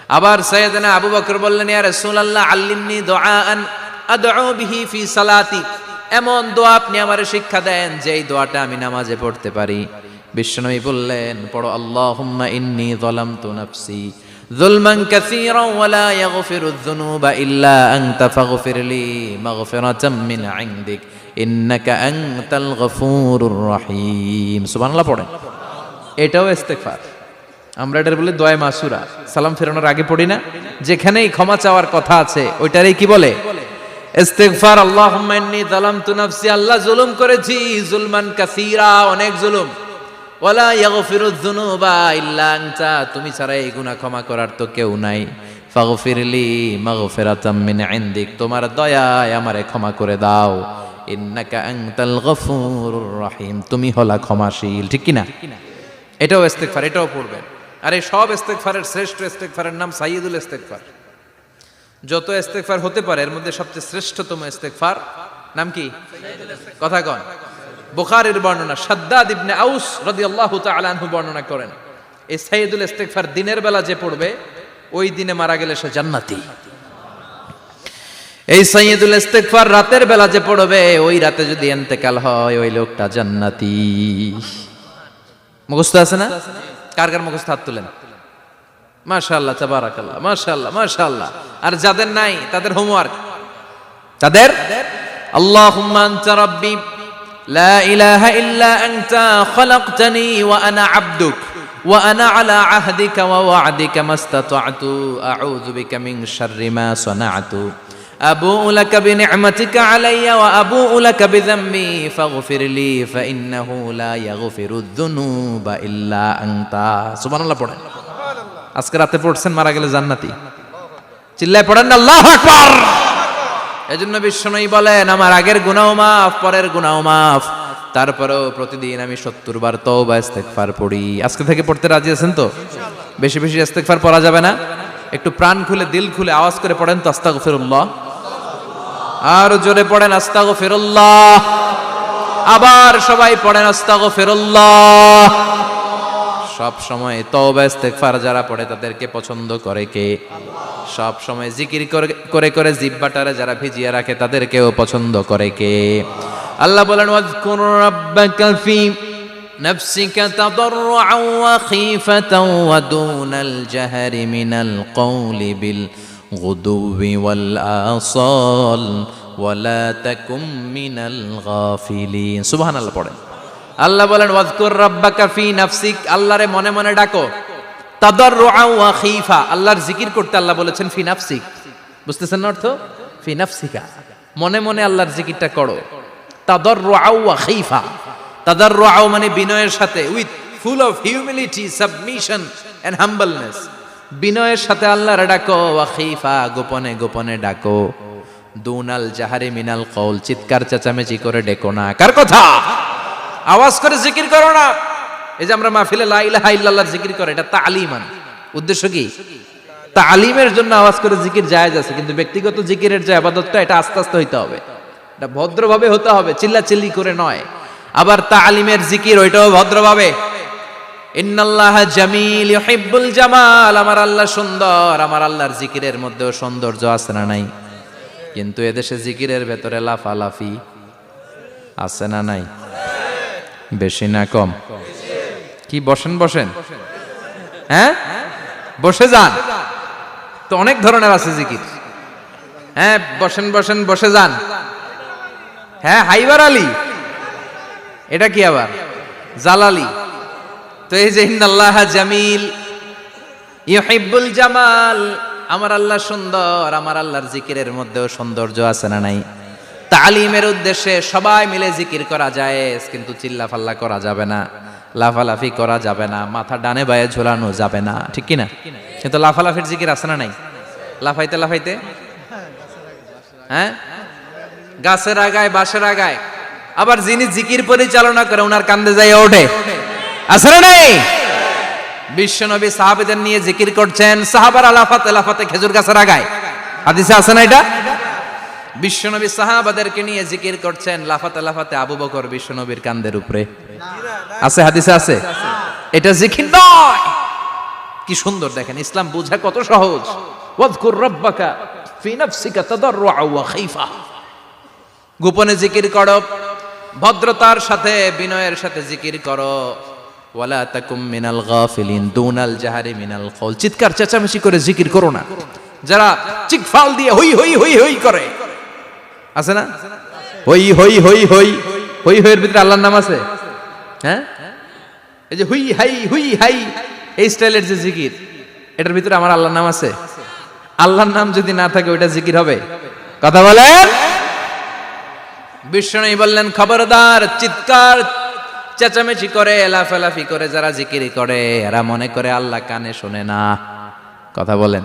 আবার সাইয়েদনা আবু বকর বললেন, ইয়া রাসূলুল্লাহ আল্লিমনি দুআআন আদউ বিহি ফি সালাতি, এমন দোয়া আপনি আমারে শিক্ষা দেন যেই দোয়াটা আমি নামাজে পড়তে পারি। বিশ্বনবী বললেন, পড়ো আল্লাহুম্মা ইন্নী যালামতু নাফসি যুলমান কাসীরান ওয়া লা ইয়াগফিরুয যুনুবা ইল্লা আনতা ফাগফিরলি মাগফিরাতাম মিন ইনদিক ইন্নাকা আনতাল গফুরুর রহিম। সুবহানাল্লাহ পড়েন। এটাও ইস্তেগফার। আমরা এটার বলি দোয়া মাসুরা, সালাম ফেরানোর আগে পড়ি না? যেখানেই ক্ষমা চাওয়ার কথা আছে ওইটারই কি বলে? ইস্তেগফার। আল্লাহুম্মা ইন্নী যালামতু নাফসি, আল্লাহ জুলুম করেছি, যুলমান কাসীরা, অনেক জুলুম। ওয়ালা ইয়াগফিরুয যুনুবা ইল্লা আনতা, তুমি ছাড়া এই গুনাহ ক্ষমা করার তো কেউ নাই। ফাগফিরলি মাগফিরাতাম মিন ইনদিক, তোমার দয়ায় আমারে ক্ষমা করে দাও। ইন্নাকা আনতাল গফুরুর রহিম, তুমি হলা ক্ষমাশীল। ঠিক কি না? এটাও ইস্তেগফার, এটাও পড়বেন। আর এই সব ইস্তেগফারের শ্রেষ্ঠ ইস্তেগফারের নাম সাইয়্যিদুল ইস্তেগফার। যত ইস্তেগফার হতে পারে এর মধ্যে সবচেয়ে শ্রেষ্ঠতম ইস্তেগফার নাম কি? কথা কন। বুখারীর বর্ণনা, শাদ্দাদ ইবনে আউস রাদিয়াল্লাহু তাআলা আনহু বর্ণনা করেন, এই সাইয়্যিদুল ইস্তেগফার দিনের বেলা যে পড়বে ওই দিনে মারা গেলে সে জান্নাতি। এই সাইয়্যিদুল ইস্তেগফার রাতের বেলা যে পড়বে ওই রাতে যদি ইন্তেকাল হয় ওই লোকটা জান্নাতি। মুখস্থ আছে না? কার কার মুখস্থ হাত তুলেন। মাশাআল্লাহ, তাবারাকাল্লাহ, মাশাআল্লাহ, মাশাআল্লাহ। আর যাদের নাই তাদের হোমওয়ার্ক, তাদের আল্লাহুম্মা আনতা রাব্বি লা ইলাহা ইল্লা আনতা খালাকতানি ওয়া আনা আবদুক ওয়া আনা আলা আহদিকা ওয়া ওয়া'দিকা মাস্তাতা'তু আউযু বিকা মিন শাররি মা সানা'তু আবুউ লাকা বিনি'মাতিকা আলাইয়া ওয়া আবুউ লাকা বিযামবি ফাগফিরলি ফাইন্নাহু লা ইয়াগফিরুয যুনুবা ইল্লা আনতা। সুবহানাল্লাহ পড়েন। আজকে রাতে পড়ছেন, মারা গেলে জান্নাতি। চিল্লায় পড়েন না আল্লাহু আকবার। এজন্য বিশ্বনবী বলেন, আমার আগের গুনাহ মাফ, পরের গুনাহ মাফ, তারপরেও প্রতিদিন আমি 70 বার তওবা ইস্তেগফার পড়ি। আজকে থেকে পড়তে রাজি আছেন তো? বেশি বেশি ইস্তেগফার পড়া যাবে না? একটু প্রাণ খুলে দিল খুলে আওয়াজ করে পড়েন তো আস্তাগফিরুল্লাহ। আর জোরে পড়েন আস্তাগফিরুল্লাহ। আবার সবাই পড়েন আস্তাগফিরুল্লাহ। সব সময় তওবা ইস্তেগফার যারা পড়ে তাদেরকে পছন্দ করে কে? সব সময় জিকির করে করে জিহ্বাটারে যারা ভিজিয়ে রাখে তাদেরকেও পছন্দ করে কে? আল্লাহ বলেন, ওয়াজকুর রাব্বাকা ফি নাফসিকা তাদাররুআন ওয়া খীফাতান ওয়া দুনাল জাহরি মিনাল কওলি বিল গুদুবি ওয়াল আসাল ওয়া লা তাকুম মিনাল গাফিলিন। সুবহানাল্লাহ পড়েন। আল্লাহ বলেন, ওয়াজকুর রাব্বাকা ফি নাফসিক, আল্লাহরে মনে মনে ডাকো। তাদাররুআন ওয়া খীফা, আল্লাহর জিকির করতে আল্লাহ বলেছেন ফি নাফসিক। বুঝতেছেন না অর্থ? ফি নাফসিকা, মনে মনে আল্লাহর জিকিরটা করো। তাদাররুআন ওয়া খীফা, তাদাররুআন মানে বিনয়ের সাথে, with full of humility, submission and humbleness. বিনয়ের সাথে আল্লাহরে ডাকো। ওয়া খীফা, গোপনে গোপনে ডাকো। দুনাল জাহারি মিনাল কওল, চিৎকার চেঁচামেচি করে ডেকো না। কার কথা? আওয়াজ করে জিকির করো না। এই যে আমরা মাহফিলে লা ইলাহা ইল্লাল্লাহ জিকির করে, এটা তালিমান। উদ্দেশ্য কি? তালিমের জন্য আওয়াজ করে জিকির জায়েজ আছে, কিন্তু ব্যক্তিগত জিকিরের যে ইবাদতটা এটা আস্তে আস্তে হইতে হবে, এটা ভদ্রভাবে হতে হবে, চিল্লাচিল্লি করে নয়। আবার তালিমের জিকির ওইটাও ভদ্রভাবে। ইন্নাল্লাহা জামিল ইউহিব্বুল জামাল, আমার আল্লাহ সুন্দর, আমার আল্লাহর জিকিরের মধ্যেও সৌন্দর্য আছে না নাই? কিন্তু এদেশে জিকিরের ভেতরে লাফালাফি আছে না নাই? বেশি না কম? কি বসেন বসেন, হ্যাঁ বসে যান তো, অনেক ধরনের আছে জিকির। হ্যাঁ বসেন বসেন, বসে যান। হ্যাঁ হাইবার আলী, এটা কি আবার জালালি? তো এই যে ইন্নাল্লাহা জামিল ইউহিব্বুল জামাল, আমার আল্লাহ সুন্দর, আমার আল্লাহর জিকিরের মধ্যেও সৌন্দর্য আছে না নাই? তালিমের উদ্দেশ্যে সবাই মিলে জিকির করা যায়, কিন্তু চিল্লাফাল্লা করা যাবে না, লাফালাফি করা যাবে না, মাথা ডানে বায়ে ঝোলানো যাবে না। ঠিক কি না? কিন্তু লাফালাফির জিকির আছে না নাই? লাফাইতে লাফাইতে, হ্যাঁ গাছের আগায় বাঁশের আগায়। আবার যিনি জিকির পরিচালনা করে ওনার কান্দে যায় ওঠে, আছে না নাই? বিশ্বনবী সাহাবীদের নিয়ে জিকির করছেন, সাহাবারা লাফাতে লাফাতে খেজুর গাছের আগায়। হাদিসে আছে না এটা? বিশ্বনবী সাহাবাদেরকে নিয়ে জিকির করছেন, লাফাতে লাফাতে আবু বকর বিশ্বনবীর কান্দের উপরে। আছে হাদিসে আছে? এটা জিকির নয়, কি সুন্দর দেখেন, ইসলাম বোঝা কত সহজ। ওয়াযকুর রাব্বাকা ফি নাফসিকা তাদাররুআ ওয়া খাইফা, গোপনে জিকির করো, ভদ্রতার সাথে বিনয়ের সাথে জিকির করো। ওয়ালা তাকুম মিনাল গাফিলিন দুনাল জাহারি মিনাল কওল, চিৎকার চেঁচামেচি করে জিকির করো না। যারা চিকফাল দিয়ে হই হই হই হই করে, আছে না? হই হই হই হই হই হইয়ের ভিতরে আল্লাহর নাম আছে? হ্যাঁ, এই যে হুই হাই হুই হাই এই স্টাইলের যে জিকির, এটার ভিতরে আমার আল্লাহর নাম আছে? আল্লাহর নাম যদি না থাকে ওইটা জিকির হবে? কথা বলেন। বিষ্ণু বললেন, খবরদার, চিৎকার চেঁচামেচি করে লাফালাফি করে যারা জিকির করে, এরা মনে করে আল্লাহ কানে শোনে না। কথা বলেন।